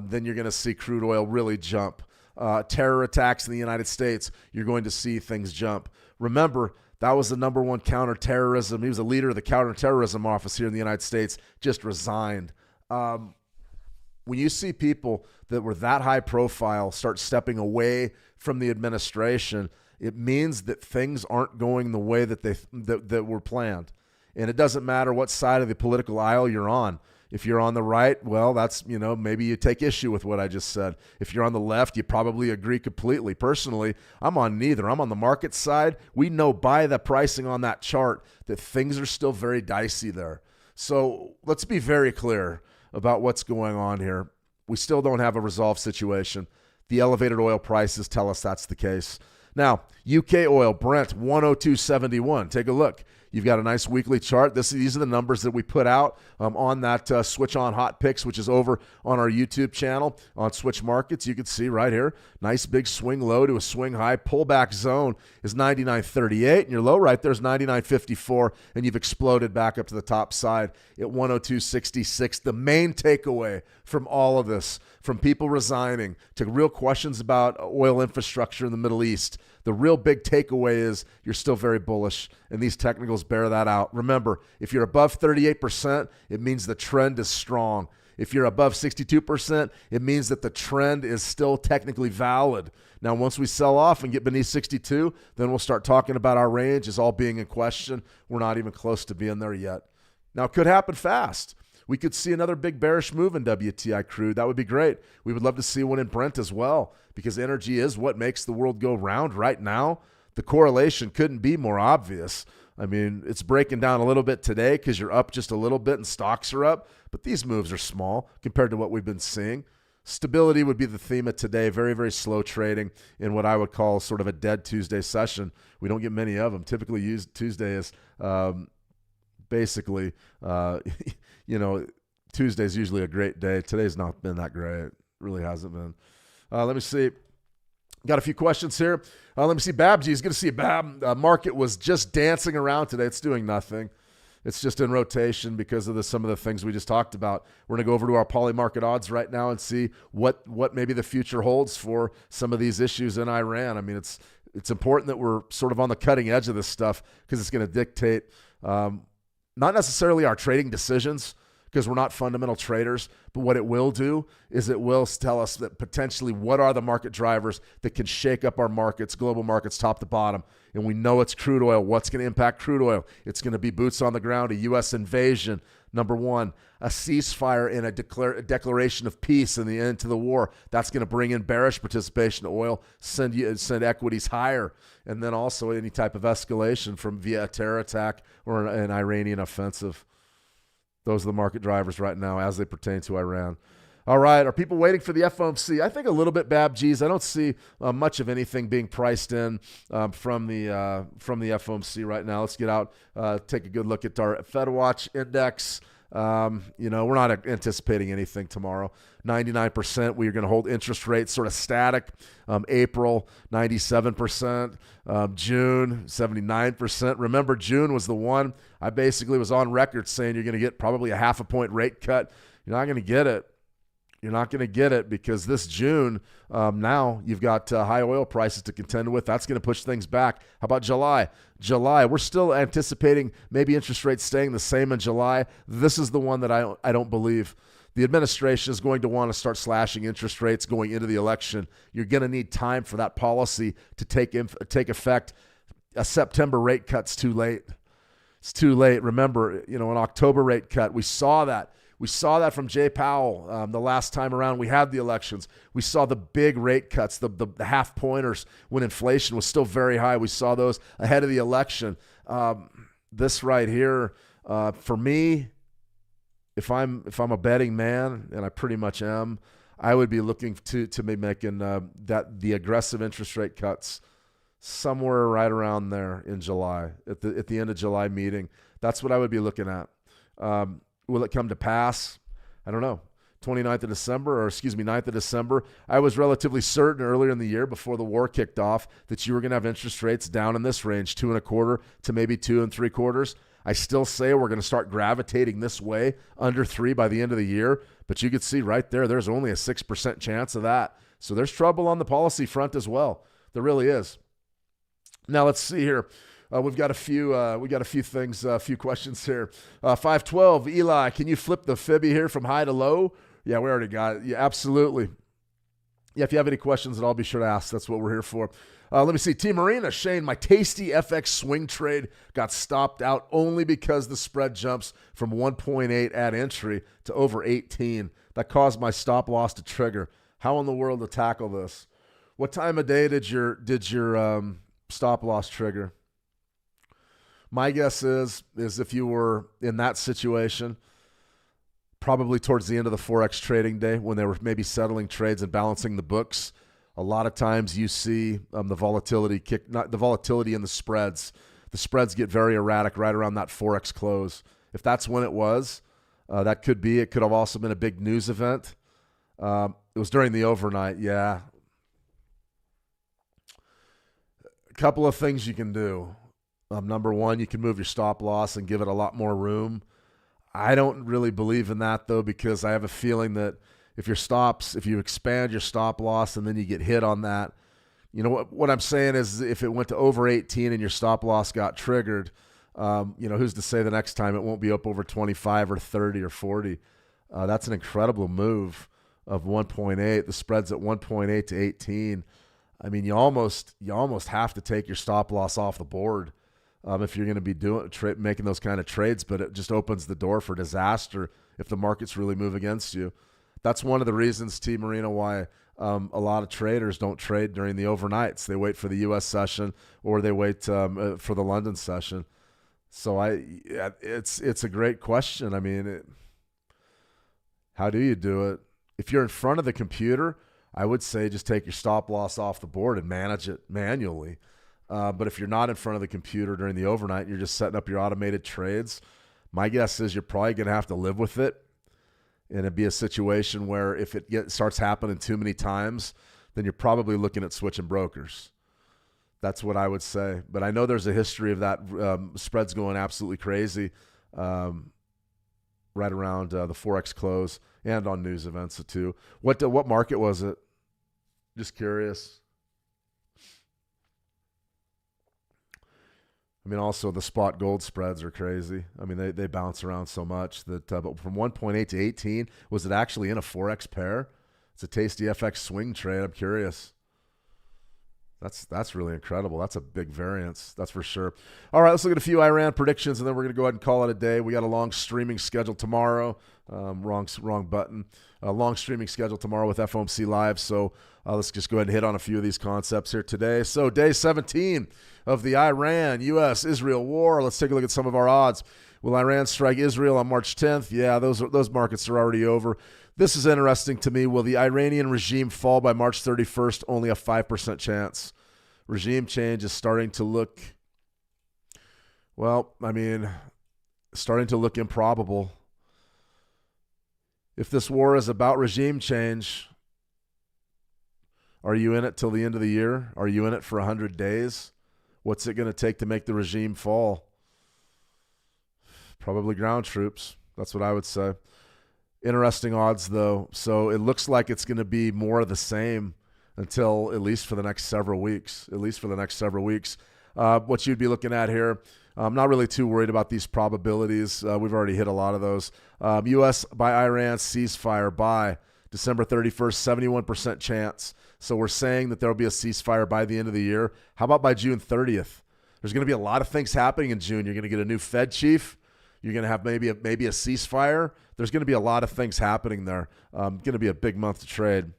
then you're going to see crude oil really jump. Terror attacks in the United States, you're going to see things jump. Remember, that was the number one counterterrorism. He was a leader of the counterterrorism office here in the United States, just resigned. When you see people that were that high profile start stepping away from the administration, it means that things aren't going the way that that were planned. And it doesn't matter what side of the political aisle you're on. If you're on the right, well, that's, maybe you take issue with what I just said. If you're on the left, you probably agree completely. Personally, I'm on neither. I'm on the market side. We know by the pricing on that chart that things are still very dicey there. So let's be very clear about what's going on here. We still don't have a resolved situation. The elevated oil prices tell us that's the case. Now, UK oil, Brent, 102.71. Take a look. You've got a nice weekly chart. These are the numbers that we put out on that Switch On Hot Picks, which is over on our YouTube channel on Switch Markets. You can see right here, nice big swing low to a swing high. Pullback zone is 99.38, and your low right there is 99.54, and you've exploded back up to the top side at 102.66. The main takeaway from all of this, from people resigning to real questions about oil infrastructure in the Middle East, the real big takeaway is you're still very bullish, and these technicals bear that out. Remember, if you're above 38%, it means the trend is strong. If you're above 62%, it means that the trend is still technically valid. Now, once we sell off and get beneath 62, then we'll start talking about our range as all being in question. We're not even close to being there yet. Now, it could happen fast. We could see another big bearish move in WTI crude. That would be great. We would love to see one in Brent as well, because energy is what makes the world go round right now. The correlation couldn't be more obvious. I mean, it's breaking down a little bit today because you're up just a little bit and stocks are up, but these moves are small compared to what we've been seeing. Stability would be the theme of today. Very, very slow trading in what I would call sort of a dead Tuesday session. We don't get many of them. Typically, Tuesday is basically, Tuesday is usually a great day. Today's not been that great. It really hasn't been. Let me see. Got a few questions here. Let me see. Babji is going to see market was just dancing around today. It's doing nothing. It's just in rotation because of some of the things we just talked about. We're going to go over to our poly market odds right now and see what maybe the future holds for some of these issues in Iran. I mean, it's important that we're sort of on the cutting edge of this stuff because it's going to dictate not necessarily our trading decisions, because we're not fundamental traders, but what it will do is it will tell us that potentially what are the market drivers that can shake up our markets, global markets, top to bottom. And we know it's crude oil. What's going to impact crude oil? It's going to be boots on the ground, a U.S. invasion, number one, a ceasefire and a declaration of peace and the end to the war. That's going to bring in bearish participation to oil, send equities higher, and then also any type of escalation from via a terror attack or an Iranian offensive. Those are the market drivers right now as they pertain to Iran. All right, are people waiting for the FOMC? I think a little bit, Babgees. I don't see much of anything being priced in from the FOMC right now. Let's get out, take a good look at our Fed Watch index. We're not anticipating anything tomorrow. 99%. We are going to hold interest rates sort of static. April, 97%. June, 79%. Remember, June was the one I basically was on record saying you're going to get probably a 0.5 point rate cut. You're not going to get it. You're not going to get it because this June, now you've got high oil prices to contend with. That's going to push things back. How about July? July, we're still anticipating maybe interest rates staying the same in July. This is the one that I don't believe. The administration is going to want to start slashing interest rates going into the election. You're going to need time for that policy to take effect. A September rate cut's too late. It's too late. Remember, an October rate cut, we saw that. We saw that from Jay Powell the last time around we had the elections. We saw the big rate cuts, the half pointers when inflation was still very high. We saw those ahead of the election. This right here, for me, if I'm a betting man, and I pretty much am, I would be looking to be making the aggressive interest rate cuts somewhere right around there in July, at the end of July meeting. That's what I would be looking at. Will it come to pass? I don't know. 9th of December. I was relatively certain earlier in the year before the war kicked off that you were going to have interest rates down in this range, 2.25 to maybe 2.75. I still say we're going to start gravitating this way under 3 by the end of the year, but you could see right there, there's only a 6% chance of that. So there's trouble on the policy front as well. There really is. Now let's see here. We've got a few things, a few questions here. 512, Eli, can you flip the Fibby here from high to low? Yeah, we already got it. Yeah, absolutely. Yeah, if you have any questions, I'll be sure to ask. That's what we're here for. Let me see. T Marina, Shane, my tasty FX swing trade got stopped out only because the spread jumps from 1.8 at entry to over 18. That caused my stop loss to trigger. How in the world to tackle this? What time of day did your stop loss trigger? My guess is if you were in that situation, probably towards the end of the Forex trading day when they were maybe settling trades and balancing the books. A lot of times you see the volatility in the spreads. The spreads get very erratic right around that Forex close. If that's when it was, that could be. It could have also been a big news event. It was during the overnight, yeah. A couple of things you can do. Number one, you can move your stop loss and give it a lot more room. I don't really believe in that, though, because I have a feeling that if you expand your stop loss and then you get hit on that, you know what I'm saying is if it went to over 18 and your stop loss got triggered, who's to say the next time it won't be up over 25 or 30 or 40? That's an incredible move of 1.8. The spread's at 1.8 to 18. I mean, you almost have to take your stop loss off the board. If you're going to be making those kind of trades, but it just opens the door for disaster if the markets really move against you. That's one of the reasons, T. Marina, why a lot of traders don't trade during the overnights. They wait for the U.S. session or they wait for the London session. So it's a great question. I mean, how do you do it? If you're in front of the computer, I would say just take your stop loss off the board and manage it manually. But if you're not in front of the computer during the overnight, you're just setting up your automated trades, my guess is you're probably going to have to live with it. And it'd be a situation where if it starts happening too many times, then you're probably looking at switching brokers. That's what I would say. But I know there's a history of that spreads going absolutely crazy right around the Forex close and on news events too. What market was it? Just curious. I mean, also the spot gold spreads are crazy. I mean, they bounce around so much that but from 1.8 to 18, was it actually in a Forex pair? It's a tasty FX swing trade. I'm curious. That's really incredible. That's a big variance. That's for sure. All right, let's look at a few Iran predictions, and then we're going to go ahead and call it a day. We got a long streaming schedule tomorrow. Wrong button. Long streaming schedule tomorrow with FOMC Live. So let's just go ahead and hit on a few of these concepts here today. So day 17 of the Iran-U.S.-Israel war. Let's take a look at some of our odds. Will Iran strike Israel on March 10th? Yeah, those markets are already over. This is interesting to me. Will the Iranian regime fall by March 31st? Only a 5% chance. Regime change is starting to look, starting to look improbable. If this war is about regime change, are you in it till the end of the year? Are you in it for 100 days? What's it going to take to make the regime fall? Probably ground troops. That's what I would say. Interesting odds, though. So it looks like it's going to be more of the same until at least for the next several weeks. What you'd be looking at here, I'm not really too worried about these probabilities. We've already hit a lot of those. U.S. by Iran ceasefire by December 31st, 71% chance. So we're saying that there will be a ceasefire by the end of the year. How about by June 30th? There's going to be a lot of things happening in June. You're going to get a new Fed chief. You're going to have maybe a ceasefire. There's going to be a lot of things happening there. Going to be a big month to trade.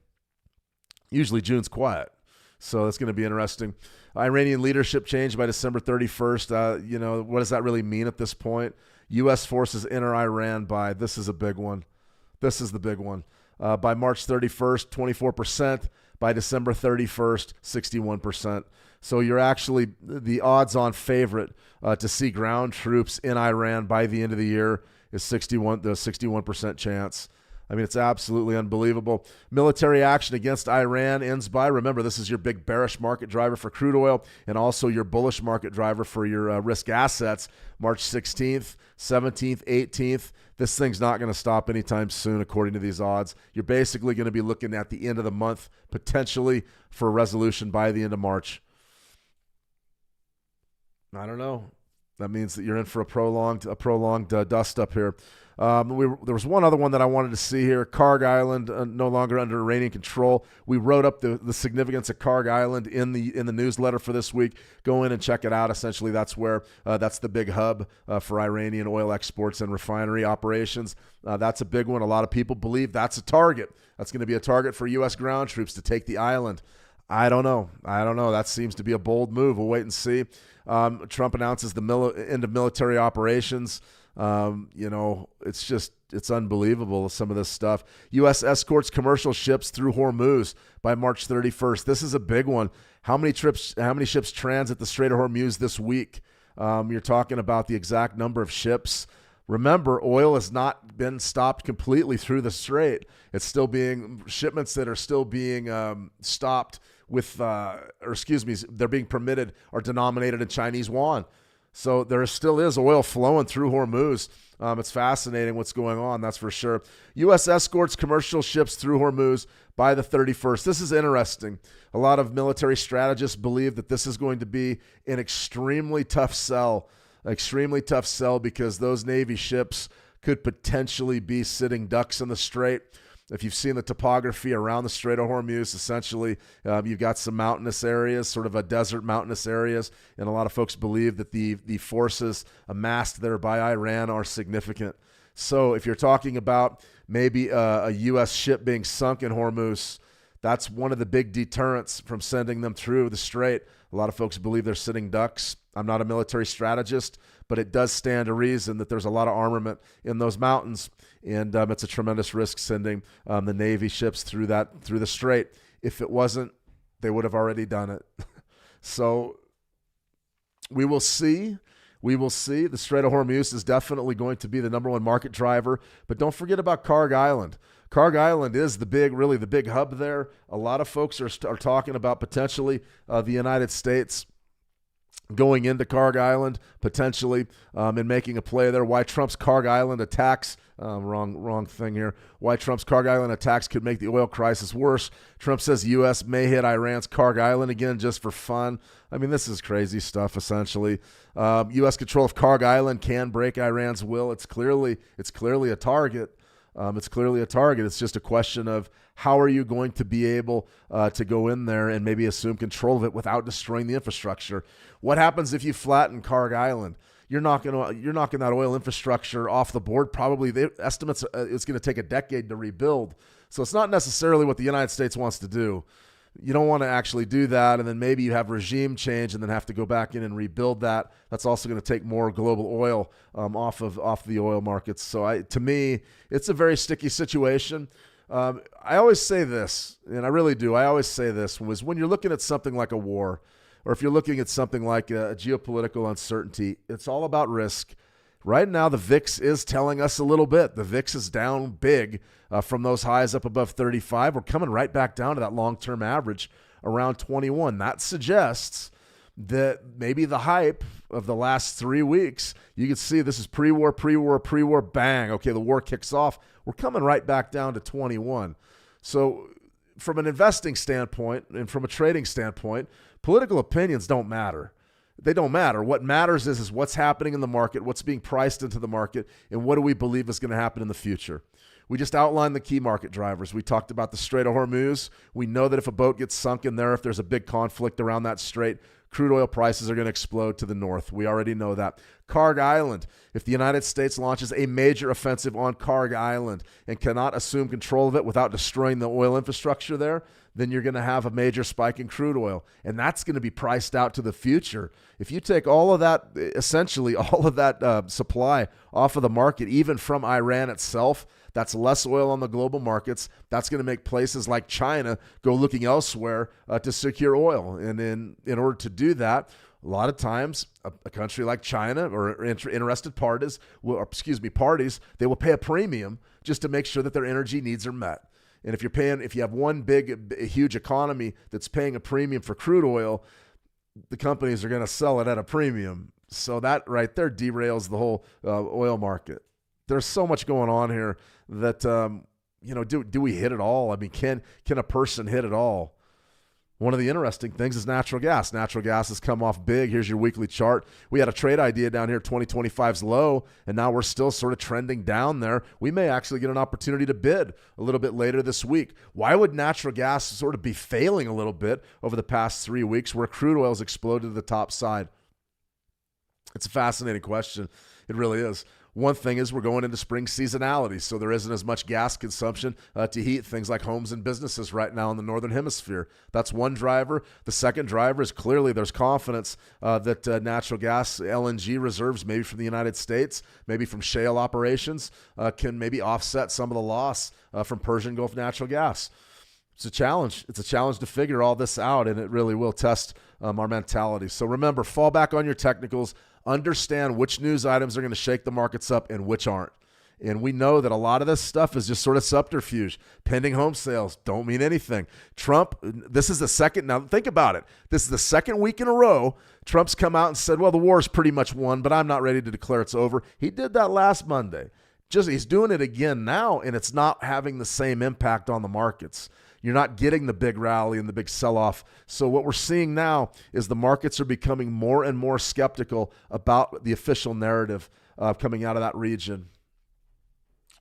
Usually June's quiet. So that's going to be interesting. Iranian leadership change by December 31st. What does that really mean at this point? U.S. forces enter Iran by, this is a big one. This is the big one. By March 31st, 24%. By December 31st, 61%. So you're actually the odds-on favorite to see ground troops in Iran by the end of the year is 61% chance. I mean, it's absolutely unbelievable. Military action against Iran ends by, remember, this is your big bearish market driver for crude oil and also your bullish market driver for your risk assets, March 16th, 17th, 18th. This thing's not going to stop anytime soon, according to these odds. You're basically going to be looking at the end of the month, potentially for a resolution by the end of March. I don't know. That means that you're in for a prolonged dust up here. There was one other one that I wanted to see here. Karg Island no longer under Iranian control. We wrote up the significance of Karg Island in the newsletter for this week. Go in and check it out. Essentially, that's where that's the big hub for Iranian oil exports and refinery operations. That's a big one. A lot of people believe that's a target. That's going to be a target for U.S. ground troops to take the island. I don't know. That seems to be a bold move. We'll wait and see. Trump announces the end of military operations. It's unbelievable, some of this stuff. U.S. escorts commercial ships through Hormuz by March 31st. This is a big one. How many ships transit the Strait of Hormuz this week? You're talking about the exact number of ships. Remember, oil has not been stopped completely through the strait. It's still being shipments that are still being stopped with, they're being permitted are denominated in Chinese yuan. So there still is oil flowing through Hormuz. It's fascinating what's going on, that's for sure. U.S. escorts commercial ships through Hormuz by the 31st. This is interesting. A lot of military strategists believe that this is going to be an extremely tough sell because those Navy ships could potentially be sitting ducks in the strait. If you've seen the topography around the Strait of Hormuz, essentially you've got some mountainous areas, sort of a desert mountainous areas, and a lot of folks believe that the forces amassed there by Iran are significant. So if you're talking about maybe a U.S. ship being sunk in Hormuz, that's one of the big deterrents from sending them through the strait. A lot of folks believe they're sitting ducks. I'm not a military strategist, but it does stand to reason that there's a lot of armament in those mountains, and it's a tremendous risk sending the Navy ships through the strait. If it wasn't, they would have already done it. So we will see. The Strait of Hormuz is definitely going to be the number one market driver, but don't forget about Karg Island. Karg Island is the big hub there. A lot of folks are talking about potentially the United States going into Karg Island potentially and making a play there. Why Trump's Karg Island attacks, wrong thing here. Why Trump's Karg Island attacks could make the oil crisis worse. Trump says U.S. may hit Iran's Karg Island again just for fun. I mean, this is crazy stuff, essentially. U.S. control of Karg Island can break Iran's will. It's clearly a target. It's just a question of how are you going to be able to go in there and maybe assume control of it without destroying the infrastructure. What happens if you flatten Karg Island? You're knocking that oil infrastructure off the board. Probably the estimates it's going to take a decade to rebuild. So it's not necessarily what the United States wants to do. You don't want to actually do that, and then maybe you have regime change and then have to go back in and rebuild that. That's also going to take more global oil off the oil markets. So to me, it's a very sticky situation. I always say this, and I really do. I always say this, was when you're looking at something like a war, or if you're looking at something like a geopolitical uncertainty, it's all about risk. Right now, the VIX is telling us a little bit. The VIX is down big from those highs up above 35. We're coming right back down to that long-term average around 21. That suggests that maybe the hype of the last 3 weeks, you can see this is pre-war, bang. Okay, the war kicks off. We're coming right back down to 21. So from an investing standpoint and from a trading standpoint, political opinions don't matter. They don't matter. What matters is what's happening in the market, what's being priced into the market, and what do we believe is going to happen in the future. We just outlined the key market drivers. We talked about the Strait of Hormuz. We know that if a boat gets sunk in there, if there's a big conflict around that strait, crude oil prices are going to explode to the north. We already know that. Karg Island. If the United States launches a major offensive on Karg Island and cannot assume control of it without destroying the oil infrastructure there, then you're going to have a major spike in crude oil. And that's going to be priced out to the future. If you take all of that, essentially all of that supply off of the market, even from Iran itself, That's less oil on the global markets. That's going to make places like China go looking elsewhere to secure oil. And in order to do that, a lot of times, a country like China or interested parties, they will pay a premium just to make sure that their energy needs are met. And if you have one huge economy that's paying a premium for crude oil, the companies are going to sell it at a premium. So that right there derails the whole oil market. There's so much going on here that do we hit it all? I mean, can a person hit it all? One of the interesting things is natural gas. Natural gas has come off big. Here's your weekly chart. We had a trade idea down here, 2025's low, and now we're still sort of trending down there. We may actually get an opportunity to bid a little bit later this week. Why would natural gas sort of be failing a little bit over the past 3 weeks where crude oil has exploded to the top side? It's a fascinating question. It really is. One thing is we're going into spring seasonality, so there isn't as much gas consumption to heat things like homes and businesses right now in the northern hemisphere. That's one driver. The second driver is clearly there's confidence that natural gas LNG reserves, maybe from the United States, maybe from shale operations, can maybe offset some of the loss from Persian Gulf natural gas. It's a challenge. It's a challenge to figure all this out, and it really will test our mentality. So remember, fall back on your technicals. Understand which news items are going to shake the markets up and which aren't. And we know that a lot of this stuff is just sort of subterfuge. Pending home sales don't mean anything. Trump, this is the second, now think about it. This is the second week in a row Trump's come out and said, well, the war is pretty much won, but I'm not ready to declare it's over. He did that last Monday. He's doing it again now, and it's not having the same impact on the markets. You're not getting the big rally and the big sell-off. So what we're seeing now is the markets are becoming more and more skeptical about the official narrative coming out of that region.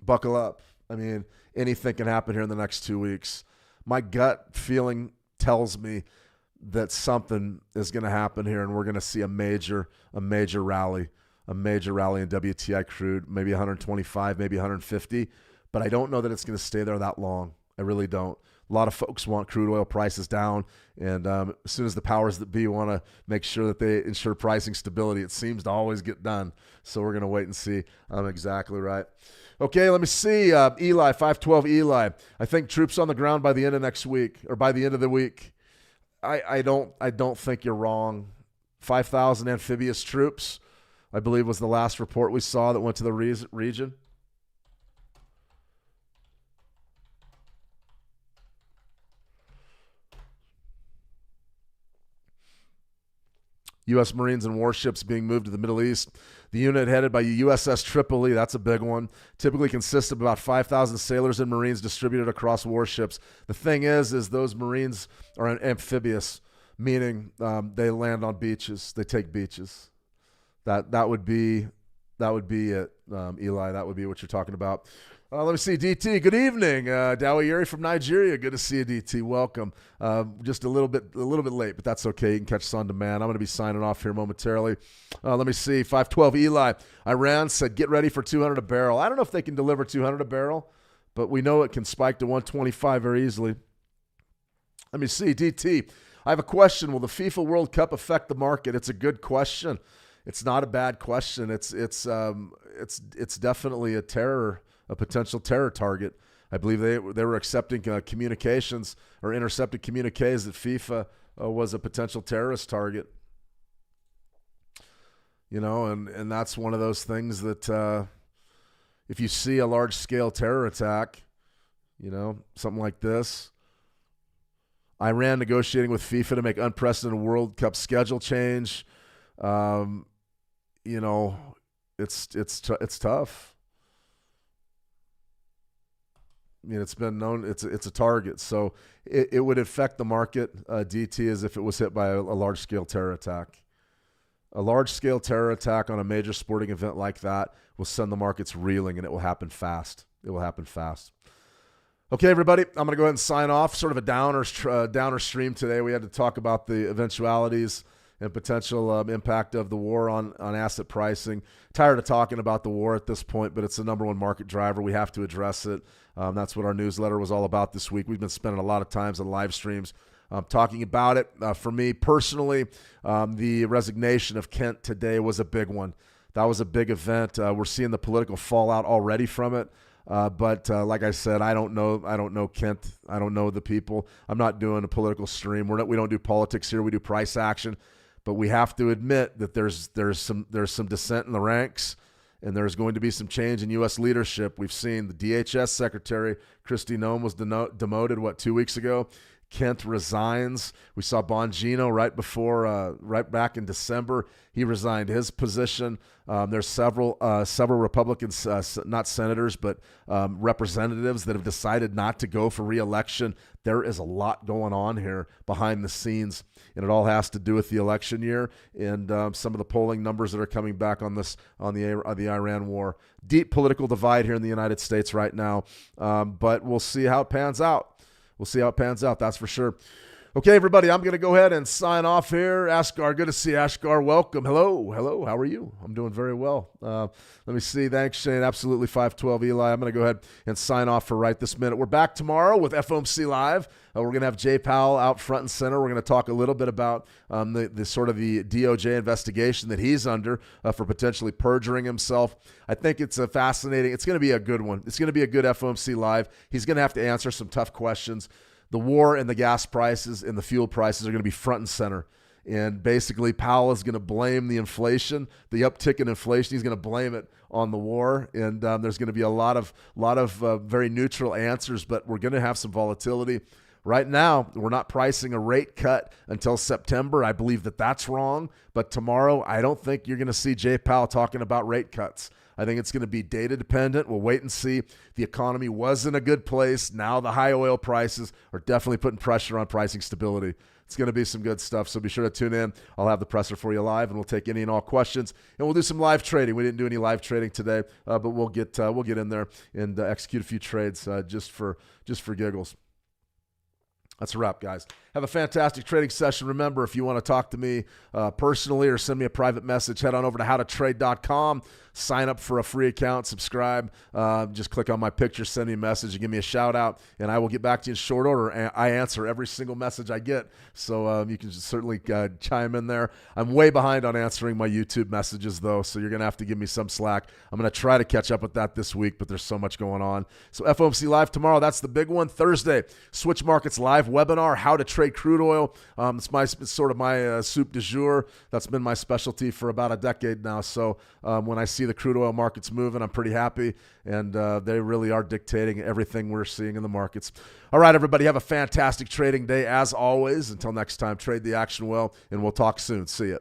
Buckle up. I mean, anything can happen here in the next 2 weeks. My gut feeling tells me that something is going to happen here, and we're going to see a major rally in WTI crude, maybe 125, maybe 150. But I don't know that it's going to stay there that long. I really don't. A lot of folks want crude oil prices down, and as soon as the powers that be want to make sure that they ensure pricing stability, it seems to always get done. So we're going to wait and see. I'm exactly right. Okay, let me see. Eli, 512 Eli. I think troops on the ground by the end of next week, or by the end of the week. I don't think you're wrong. 5,000 amphibious troops, I believe, was the last report we saw that went to the region. U.S. Marines and warships being moved to the Middle East. The unit headed by USS Tripoli, that's a big one, typically consists of about 5,000 sailors and Marines distributed across warships. The thing is those Marines are amphibious, meaning they land on beaches. They take beaches. That would be it, Eli. That would be what you're talking about. Let me see, DT. Good evening, Dawayeri from Nigeria. Good to see you, DT. Welcome. Just a little bit late, but that's okay. You can catch us on demand. I'm going to be signing off here momentarily. Let me see, 512 Eli. Iran said get ready for 200 a barrel. I don't know if they can deliver 200 a barrel, but we know it can spike to 125 very easily. Let me see, DT. I have a question. Will the FIFA World Cup affect the market? It's a good question. It's not a bad question. It's definitely a potential terror target. I believe they were accepting communications or intercepted communiques that FIFA was a potential terrorist target. You know, and that's one of those things that if you see a large-scale terror attack, you know, something like this, Iran negotiating with FIFA to make unprecedented World Cup schedule change, you know, it's tough. I mean, it's been known it's a target, so it would affect the market, DT, as if it was hit by a large-scale terror attack. A large-scale terror attack on a major sporting event like that will send the markets reeling, and it will happen fast. It will happen fast. Okay, everybody, I'm going to go ahead and sign off. Sort of a downer stream today. We had to talk about the eventualities and potential impact of the war on asset pricing. Tired of talking about the war at this point, but it's the number one market driver. We have to address it. That's what our newsletter was all about this week. We've been spending a lot of times on live streams talking about it. For me personally, the resignation of Kent today was a big one. That was a big event. We're seeing the political fallout already from it. But like I said, I don't know Kent. I don't know the people. I'm not doing a political stream. We don't do politics here. We do price action. But we have to admit that there's some dissent in the ranks, and there's going to be some change in U.S. leadership. We've seen the DHS Secretary, Kristi Noem, was demoted, 2 weeks ago? Kent resigns. We saw Bongino right back in December. He resigned his position. There's several Republicans, not senators, but representatives that have decided not to go for re-election. There is a lot going on here behind the scenes, and it all has to do with the election year and some of the polling numbers that are coming back on the Iran war. Deep political divide here in the United States right now, but we'll see how it pans out. That's for sure. Okay, everybody, I'm going to go ahead and sign off here. Ashgar, good to see you, Ashgar. Welcome. Hello. How are you? I'm doing very well. Let me see. Thanks, Shane. Absolutely, 512 Eli. I'm going to go ahead and sign off for right this minute. We're back tomorrow with FOMC Live. We're going to have Jay Powell out front and center. We're going to talk a little bit about the sort of the DOJ investigation that he's under for potentially perjuring himself. I think it's a fascinating. It's going to be a good one. It's going to be a good FOMC Live. He's going to have to answer some tough questions. The war and the gas prices and the fuel prices are going to be front and center. And basically, Powell is going to blame the inflation, the uptick in inflation. He's going to blame it on the war. And there's going to be a lot of very neutral answers, but we're going to have some volatility. Right now, we're not pricing a rate cut until September. I believe that that's wrong. But tomorrow, I don't think you're going to see Jay Powell talking about rate cuts. I think it's going to be data dependent. We'll wait and see. The economy was in a good place. Now the high oil prices are definitely putting pressure on pricing stability. It's going to be some good stuff, so be sure to tune in. I'll have the presser for you live, and we'll take any and all questions, and we'll do some live trading. We didn't do any live trading today, but we'll get in there and execute a few trades just for giggles. That's a wrap, guys. Have a fantastic trading session. Remember, if you want to talk to me personally or send me a private message, head on over to howtotrade.com. Sign up for a free account, subscribe. Just click on my picture, send me a message, and give me a shout out, and I will get back to you in short order. And I answer every single message I get, so you can certainly chime in there. I'm way behind on answering my YouTube messages, though, so you're going to have to give me some slack. I'm going to try to catch up with that this week, but there's so much going on. So FOMC Live tomorrow, that's the big one. Thursday, Switch Markets Live webinar, how to trade crude oil. It's sort of my soup du jour. That's been my specialty for about a decade now. So when I see the crude oil markets moving, I'm pretty happy, and they really are dictating everything we're seeing in the markets. All right, everybody, have a fantastic trading day as always. Until next time, trade the action well, and we'll talk soon. See ya.